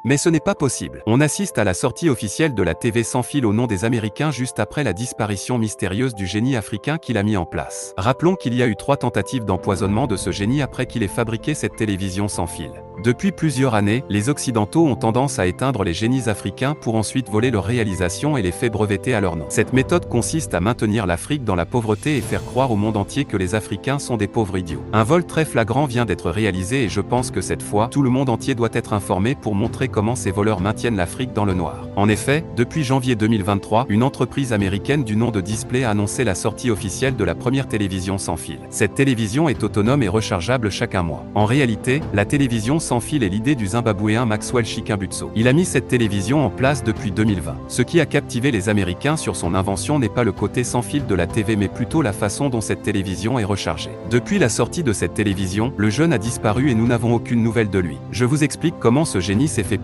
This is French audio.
Mais ce n'est pas possible. On assiste à la sortie officielle de la TV sans fil au nom des Américains juste après la disparition mystérieuse du génie africain qu'il a mis en place. Rappelons qu'il y a eu 3 tentatives d'empoisonnement de ce génie après qu'il ait fabriqué cette télévision sans fil. Depuis plusieurs années, les Occidentaux ont tendance à éteindre les génies africains pour ensuite voler leurs réalisations et les faits brevetés à leur nom. Cette méthode consiste à maintenir l'Afrique dans la pauvreté et faire croire au monde entier que les Africains sont des pauvres idiots. Un vol très flagrant vient d'être réalisé et je pense que cette fois, tout le monde entier doit être informé pour montrer comment ces voleurs maintiennent l'Afrique dans le noir. En effet, depuis janvier 2023, une entreprise américaine du nom de Display a annoncé la sortie officielle de la première télévision sans fil. Cette télévision est autonome et rechargeable chaque 1 mois. En réalité, la télévision sans fil est l'idée du Zimbabwéen Maxwell Chikambutso. Il a mis cette télévision en place depuis 2020. Ce qui a captivé les Américains sur son invention n'est pas le côté sans fil de la TV mais plutôt la façon dont cette télévision est rechargée. Depuis la sortie de cette télévision, le jeune a disparu et nous n'avons aucune nouvelle de lui. Je vous explique comment ce génie s'est fait